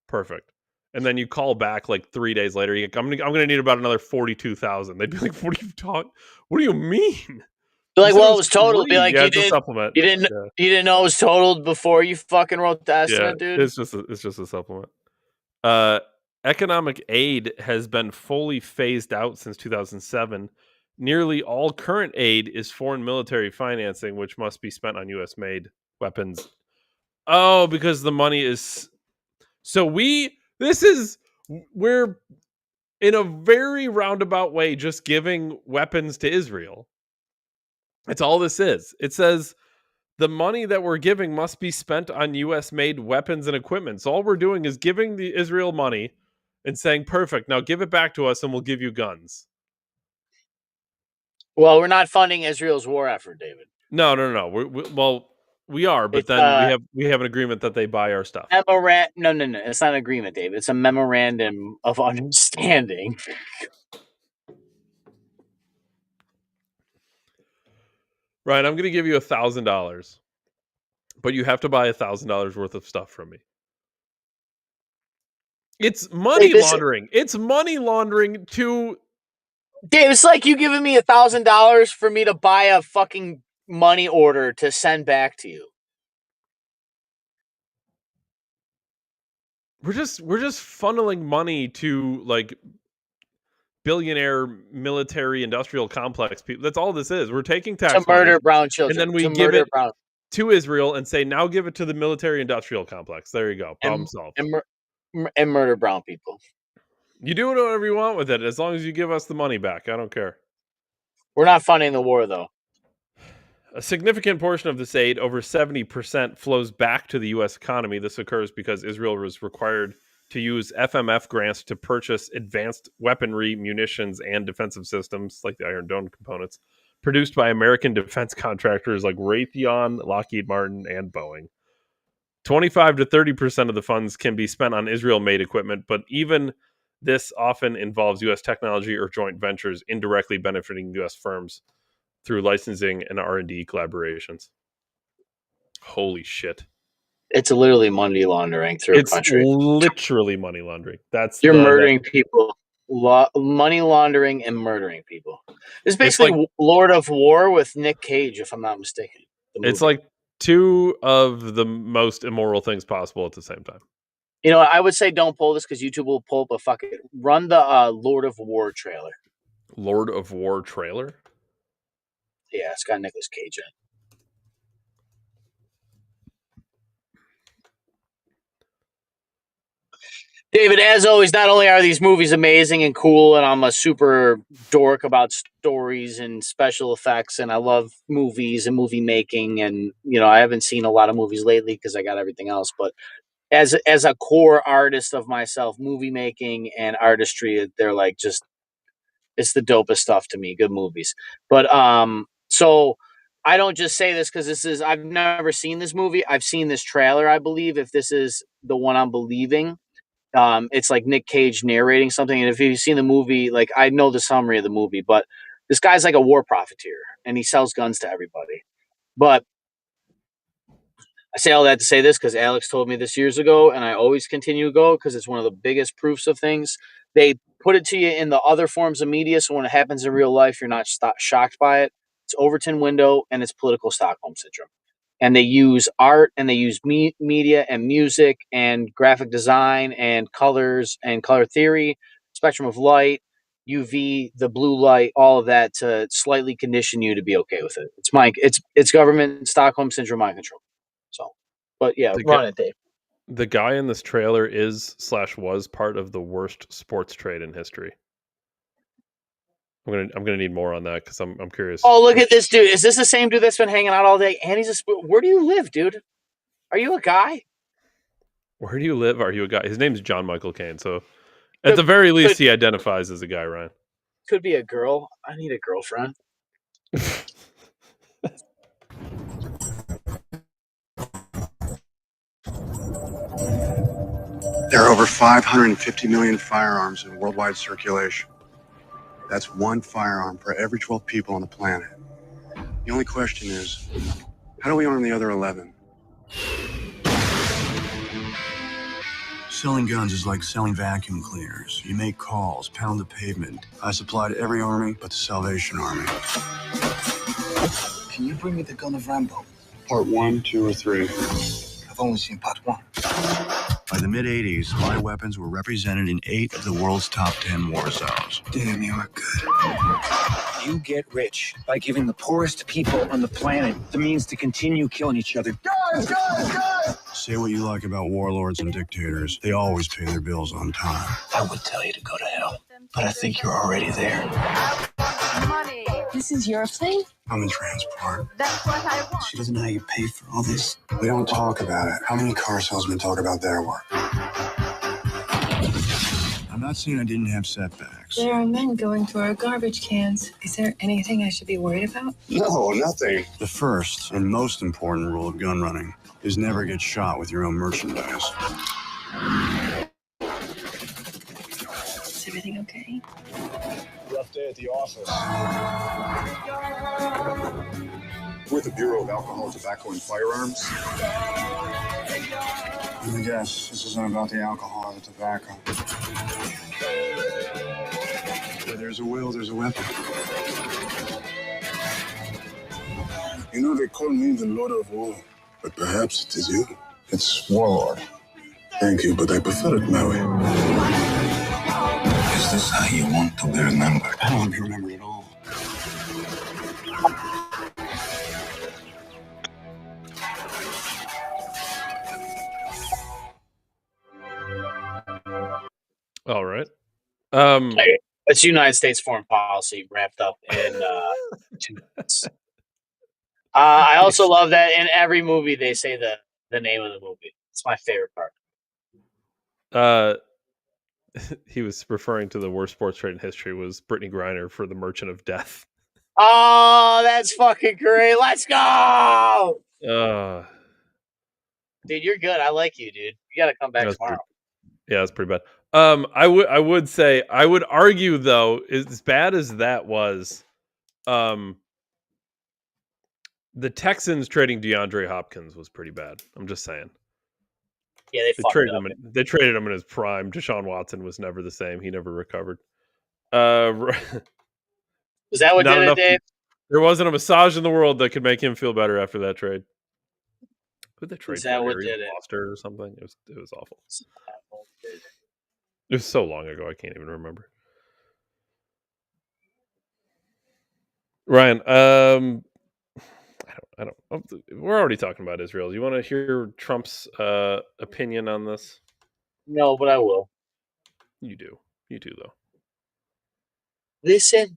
Perfect. And then you call back like 3 days later. I'm gonna need about another $42,000. They'd be like, "What do you mean?" Be like, well, it was totaled. Be like, you didn't know it was totaled before you fucking wrote the estimate, dude. It's just a supplement. Economic aid has been fully phased out since 2007. Nearly all current aid is foreign military financing, which must be spent on U.S.-made weapons. Oh, because the money is... So we're in a very roundabout way just giving weapons to Israel. That's all this is. It says the money that we're giving must be spent on U.S.-made weapons and equipment. So all we're doing is giving the Israel money and saying, perfect, now give it back to us and we'll give you guns. Well, we're not funding Israel's war effort, David. No. We are, but then we have an agreement that they buy our stuff. No. It's not an agreement, David. It's a memorandum of understanding. Ryan, I'm going to give you $1,000, but you have to buy $1,000 worth of stuff from me. It's money laundering. It's money laundering to... Dave, it's like you giving me $1,000 for me to buy a fucking money order to send back to you. We're just funneling money to like billionaire military industrial complex people. That's all this is. We're taking tax to murder money, brown children, and then we give it to Israel and say, now give it to the military industrial complex. There you go. Problem solved. And murder brown people. You do whatever you want with it as long as you give us the money back. I don't care. We're not funding the war, though. A significant portion of this aid, over 70%, flows back to the U.S. economy. This occurs because Israel was required to use FMF grants to purchase advanced weaponry, munitions, and defensive systems, like the Iron Dome components, produced by American defense contractors like Raytheon, Lockheed Martin, and Boeing. 25 to 30% of the funds can be spent on Israel-made equipment, but even this often involves U.S. technology or joint ventures indirectly benefiting U.S. firms through licensing and R&D collaborations. Holy shit. It's literally money laundering through a country. It's literally money laundering. You're murdering people. Money laundering and murdering people. It's basically like Lord of War with Nick Cage, if I'm not mistaken. It's like two of the most immoral things possible at the same time. You know, I would say don't pull this because YouTube will pull, but fuck it. Run the Lord of War trailer. Lord of War trailer? Yeah, it's got Nicolas Cage in it. David, as always, not only are these movies amazing and cool, and I'm a super dork about stories and special effects, and I love movies and movie making, and, you know, I haven't seen a lot of movies lately because I got everything else, but as a core artist of myself, movie making and artistry, they're like just, it's the dopest stuff to me, good movies. But, so I don't just say this because I've never seen this movie. I've seen this trailer, I believe, if this is the one I'm believing. It's like Nick Cage narrating something. And if you've seen the movie, like I know the summary of the movie, but this guy's like a war profiteer and he sells guns to everybody. But I say all that to say this because Alex told me this years ago, and I always continue to go because it's one of the biggest proofs of things. They put it to you in the other forms of media, so when it happens in real life, you're not shocked by it. It's Overton window and it's political Stockholm syndrome. And they use art and they use media and music and graphic design and colors and color theory, spectrum of light, UV, the blue light, all of that to slightly condition you to be okay with it. It's government Stockholm syndrome mind control. So, but yeah, run it, Dave. The guy in this trailer was part of the worst sports trade in history. I'm gonna need more on that because I'm curious. Oh, look at this dude! Is this the same dude that's been hanging out all day? And he's where do you live, dude? Are you a guy? Where do you live? Are you a guy? His name's John Michael Caine. So, at the very least, he identifies as a guy, Ryan. Could be a girl. I need a girlfriend. There are over 550 million firearms in worldwide circulation. That's one firearm for every 12 people on the planet. The only question is, how do we arm the other 11? Selling guns is like selling vacuum cleaners. You make calls, pound the pavement. I supply to every army but the Salvation Army. Can you bring me the Gun of Rambo? Part 1, 2, or 3? I've only seen part 1. By the mid-'80s, my weapons were represented in 8 of the world's top 10 war zones. Damn, you are good. You get rich by giving the poorest people on the planet the means to continue killing each other. Guys! Say what you like about warlords and dictators. They always pay their bills on time. I would tell you to go to hell, but I think you're already there. Money. This is your thing? I'm in transport. That's what I want. She doesn't know how you pay for all this. We don't talk about it. How many car salesmen talk about their work? I'm not saying I didn't have setbacks. There are men going through our garbage cans. Is there anything I should be worried about? No, nothing. The first and most important rule of gun running is never get shot with your own merchandise. Is everything okay? Rough day at the office. We're the Bureau of Alcohol, Tobacco, and Firearms. Let me guess, this isn't about the alcohol or the tobacco. Where there's a will, there's a weapon. You know, they call me the Lord of War, but perhaps it is you. It's Warlord. Thank you, but I prefer it my way. Is this how you want to be remembered? I don't want to be remembered at all. All right. It's United States foreign policy wrapped up in 2 minutes. I also love that in every movie they say the name of the movie. It's my favorite part. He was referring to the worst sports trade in history was Brittany Griner for the Merchant of Death. Oh, that's fucking great. Let's go. Dude, you're good. I like you, dude. You got to come back tomorrow. That's pretty bad. I would say, I would argue though, as bad as that was, the Texans trading DeAndre Hopkins was pretty bad. I'm just saying. Yeah, they traded him. They traded him in his prime. Deshaun Watson was never the same. He never recovered. Is that what did it, Dave? There wasn't a massage in the world that could make him feel better after that trade. Who'd they trade Is that for? what did it? Foster or something? It was awful. It was so long ago, I can't even remember. Ryan, I don't. We're already talking about Israel. Do you want to hear Trump's opinion on this? No, but I will. You do. You do, though. Listen.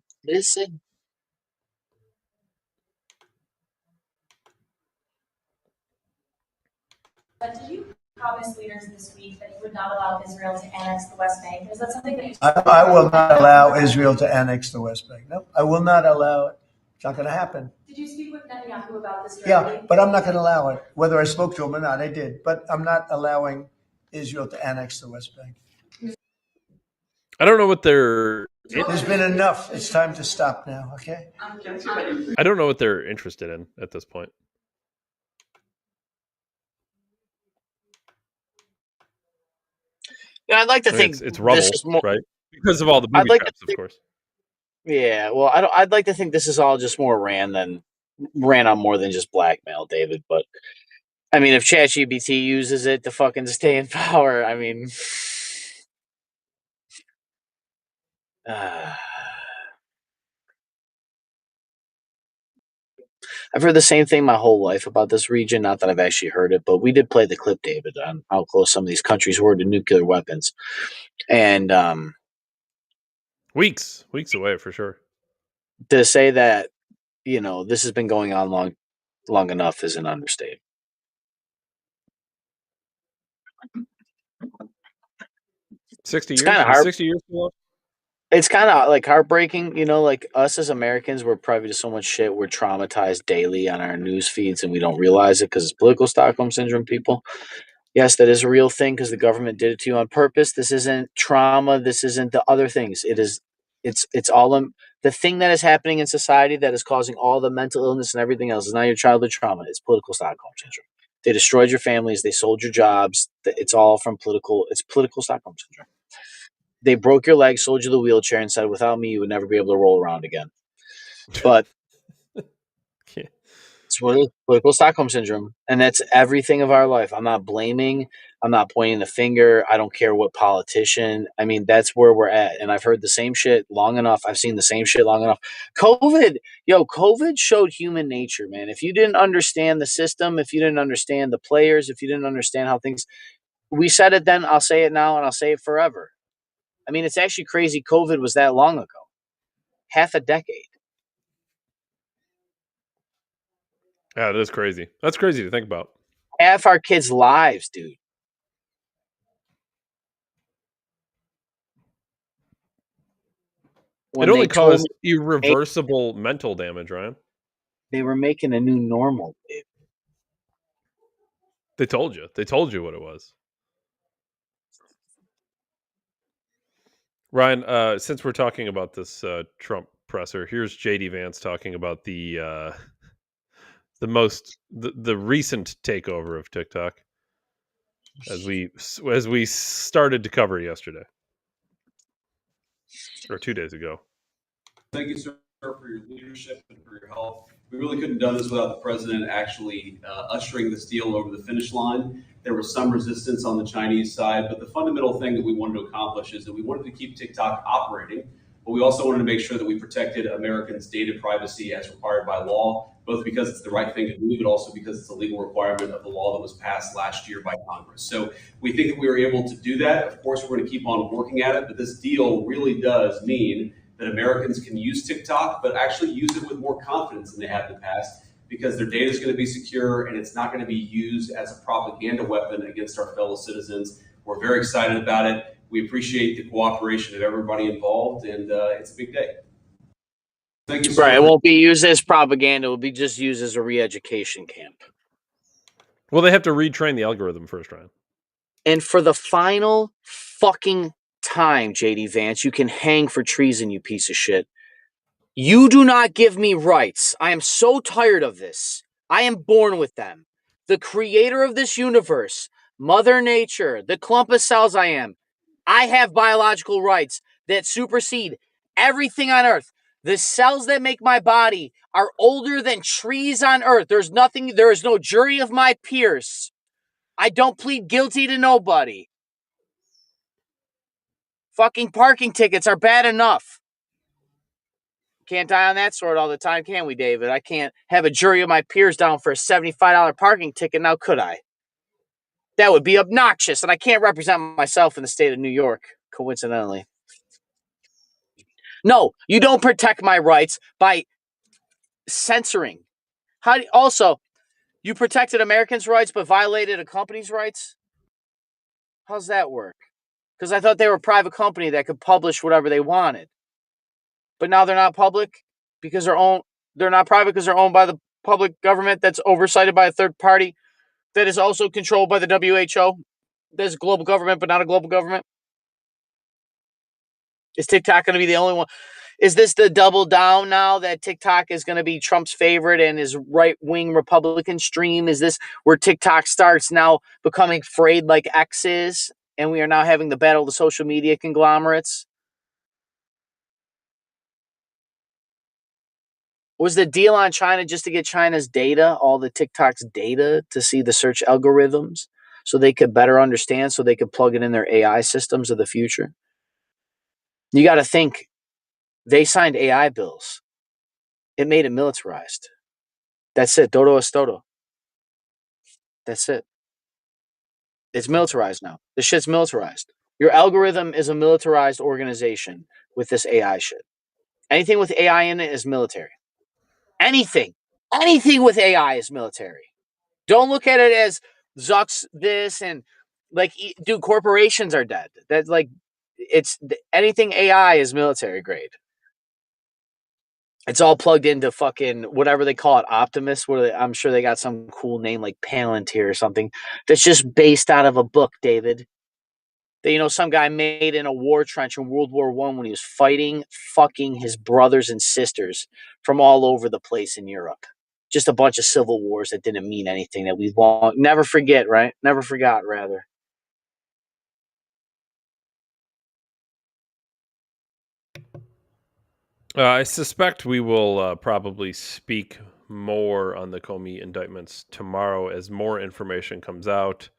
But did you promise leaders this week that you would not allow Israel to annex the West Bank? Is that something that you... I will not allow Israel to annex the West Bank. No, I will not allow it. It's not going to happen. Did you speak with Netanyahu about this directly? Yeah, but I'm not going to allow it. Whether I spoke to him or not, I did. But I'm not allowing Israel to annex the West Bank. I don't know what they're... There's been enough. It's time to stop now, okay? I don't know what they're interested in at this point. Yeah, I'd like to think it's rubble, this is more, right? Because of all the booby traps, of course. Yeah, well, I'd like to think this is all just more ran on more than just blackmail, David. But I mean, if ChatGPT uses it to fucking stay in power, I mean, I've heard the same thing my whole life about this region. Not that I've actually heard it, but we did play the clip, David, on how close some of these countries were to nuclear weapons, and weeks away for sure. To say that, this has been going on long enough is an understatement. $60 years? 60 years too long? It's kind of like heartbreaking, like us as Americans, we're privy to so much shit. We're traumatized daily on our news feeds and we don't realize it because it's political Stockholm syndrome, people. Yes, that is a real thing because the government did it to you on purpose. This isn't trauma. This isn't the other things. It's all the thing that is happening in society that is causing all the mental illness and everything else is not your childhood trauma. It's political Stockholm syndrome. They destroyed your families. They sold your jobs. It's all from it's political Stockholm syndrome. They broke your leg, sold you the wheelchair, and said, without me, you would never be able to roll around again. But it's political Stockholm syndrome, and that's everything of our life. I'm not blaming. I'm not pointing the finger. I don't care what politician. I mean, that's where we're at. And I've heard the same shit long enough. I've seen the same shit long enough. COVID showed human nature, man. If you didn't understand the system, if you didn't understand the players, if you didn't understand how things... We said it then, I'll say it now, and I'll say it forever. I mean, it's actually crazy COVID was that long ago. Half a decade. Yeah, it is crazy. That's crazy to think about. Half our kids' lives, dude. It only caused irreversible mental damage, Ryan. They were making a new normal, dude. They told you. They told you what it was. Ryan, since we're talking about this Trump presser, here's JD Vance talking about the the recent takeover of TikTok, as we started to cover yesterday or 2 days ago. Thank you, sir, for your leadership and for your help. We really couldn't have done this without the president actually ushering this deal over the finish line. There was some resistance on the Chinese side, but the fundamental thing that we wanted to accomplish is that we wanted to keep TikTok operating, but we also wanted to make sure that we protected Americans' data privacy as required by law, both because it's the right thing to do, but also because it's a legal requirement of the law that was passed last year by Congress. So we think that we were able to do that. Of course, we're going to keep on working at it, but this deal really does mean that Americans can use TikTok, but actually use it with more confidence than they have in the past, because their data is going to be secure and it's not going to be used as a propaganda weapon against our fellow citizens. We're very excited about it. We appreciate the cooperation of everybody involved, and it's a big day. Thank you, sir. Right, it won't be used as propaganda. It will be just used as a re-education camp. Well, they have to retrain the algorithm first, Ryan. And for the final fucking time, JD Vance, you can hang for treason, you piece of shit. You do not give me rights. I am so tired of this. I am born with them. The creator of this universe, Mother Nature, the clump of cells I am. I have biological rights that supersede everything on Earth. The cells that make my body are older than trees on Earth. There is no jury of my peers. I don't plead guilty to nobody. Fucking parking tickets are bad enough. Can't die on that sword all the time, can we, David? I can't have a jury of my peers down for a $75 parking ticket, now could I? That would be obnoxious, and I can't represent myself in the state of New York, coincidentally. No, you don't protect my rights by censoring. Also, you protected Americans' rights but violated a company's rights? How's that work? Because I thought they were a private company that could publish whatever they wanted. But now they're not public because they're not private because they're owned by the public government that's oversighted by a third party that is also controlled by the WHO. There's a global government, but not a global government. Is TikTok going to be the only one? Is this the double down now that TikTok is going to be Trump's favorite and his right-wing Republican stream? Is this where TikTok starts now becoming frayed like X is, and we are now having the battle of the social media conglomerates? Was the deal on China just to get China's data, all the TikTok's data, to see the search algorithms so they could better understand, so they could plug it in their AI systems of the future? You got to think, they signed AI bills. It made it militarized. That's it. Todo es todo. That's it. It's militarized now. This shit's militarized. Your algorithm is a militarized organization with this AI shit. Anything with AI in it is military. Anything with AI is military. Don't look at it as Zuck's this and like, dude, corporations are dead. That's like, it's anything AI is military grade. It's all plugged into fucking whatever they call it, Optimus. I'm sure they got some cool name like Palantir or something that's just based out of a book, David. That, some guy made in a war trench in World War I when he was fighting fucking his brothers and sisters from all over the place in Europe. Just a bunch of civil wars that didn't mean anything, that we won't never forget, right? Never forgot, rather. I suspect we will probably speak more on the Comey indictments tomorrow as more information comes out.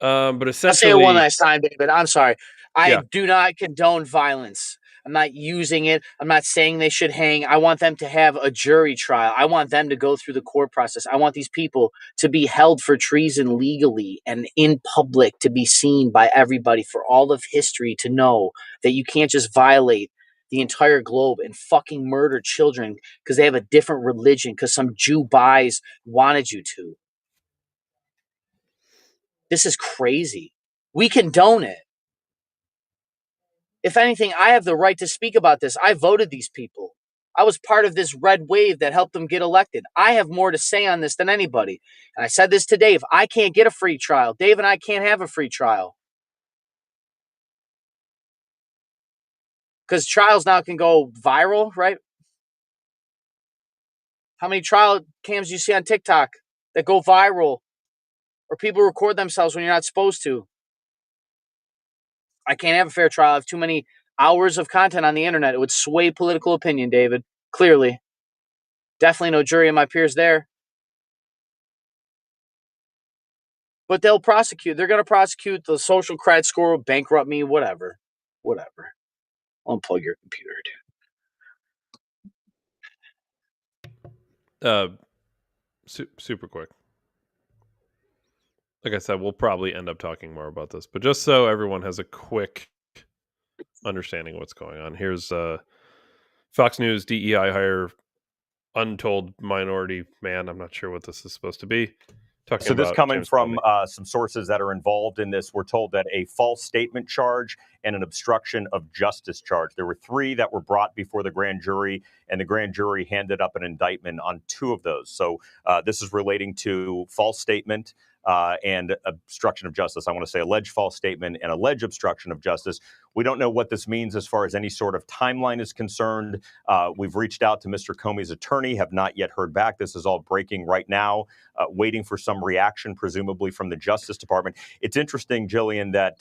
But essentially, I'll say it one last time, David. I'm sorry. I Yeah. do not condone violence. I'm not using it. I'm not saying they should hang. I want them to have a jury trial. I want them to go through the court process. I want these people to be held for treason legally and in public, to be seen by everybody, for all of history to know that you can't just violate the entire globe and fucking murder children because they have a different religion, because some Jew buys wanted you to. This is crazy. We condone it. If anything, I have the right to speak about this. I voted these people. I was part of this red wave that helped them get elected. I have more to say on this than anybody. And I said this to Dave. I can't get a free trial. Dave and I can't have a free trial. Because trials now can go viral, right? How many trial cams do you see on TikTok that go viral, or people record themselves when you're not supposed to? I can't have a fair trial. I have too many hours of content on the internet. It would sway political opinion, David. Clearly. Definitely no jury of my peers there. But they'll prosecute. They're going to prosecute. The social credit score will bankrupt me, whatever. Whatever. I'll unplug your computer, dude. Super quick. Like I said, we'll probably end up talking more about this, but just so everyone has a quick understanding of what's going on, here's Fox News DEI hire untold minority man. I'm not sure what this is supposed to be. So this coming James from some sources that are involved in this, we're told that a false statement charge and an obstruction of justice charge. There were 3 that were brought before the grand jury, and the grand jury handed up an indictment on 2 of those. So this is relating to false statement and obstruction of justice. I want to say alleged false statement and alleged obstruction of justice. We don't know what this means as far as any sort of timeline is concerned. We've reached out to Mr. Comey's attorney, have not yet heard back. This is all breaking right now, waiting for some reaction, presumably from the Justice Department. It's interesting, Jillian, that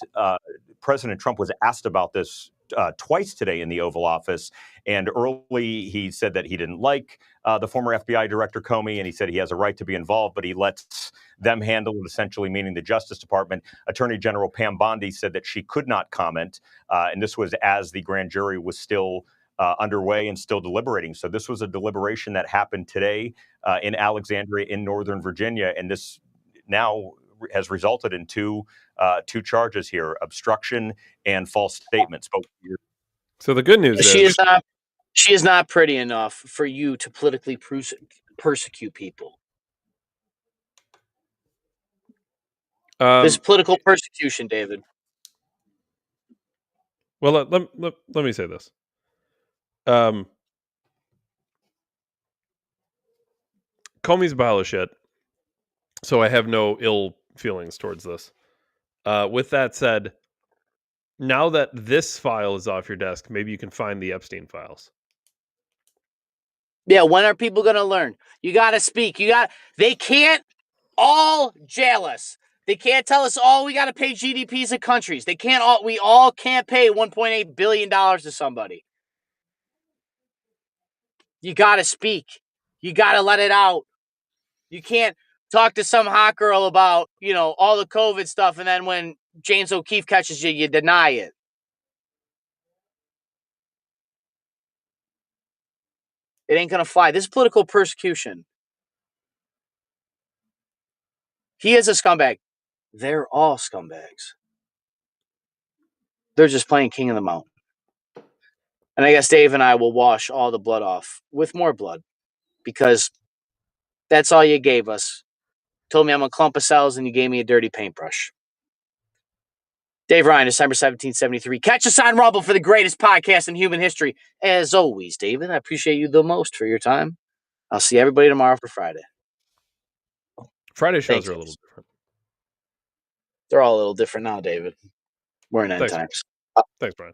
President Trump was asked about this twice today in the Oval Office. And early, he said that he didn't like the former FBI Director Comey, and he said he has a right to be involved, but he lets them handle it, essentially meaning the Justice Department. Attorney General Pam Bondi said that she could not comment, and this was as the grand jury was still underway and still deliberating. So this was a deliberation that happened today in Alexandria in Northern Virginia, and this now has resulted in two charges here: obstruction and false statements. So the good news is she is not pretty enough for you to politically persecute people. This political persecution, David. Well, let me say this. Comey's a pile of shit, so I have no ill feelings towards this. With that said, now that this file is off your desk, maybe you can find the Epstein files. Yeah, when are people going to learn? You got to speak. They can't all jail us. They can't tell us, we got to pay GDPs of countries. We all can't pay $1.8 billion to somebody. You got to speak. You got to let it out. You can't talk to some hot girl about, all the COVID stuff, and then when James O'Keefe catches you, you deny it. It ain't going to fly. This is political persecution. He is a scumbag. They're all scumbags. They're just playing king of the mountain. And I guess Dave and I will wash all the blood off with more blood, because that's all you gave us. Told me I'm a clump of cells, and you gave me a dirty paintbrush. Dave Ryan, December 1773. Catch us on Rumble for the greatest podcast in human history. As always, David, I appreciate you the most for your time. I'll see everybody tomorrow for Friday. Friday shows are a little different. They're all a little different now, David. We're in end times. Thanks, Brian.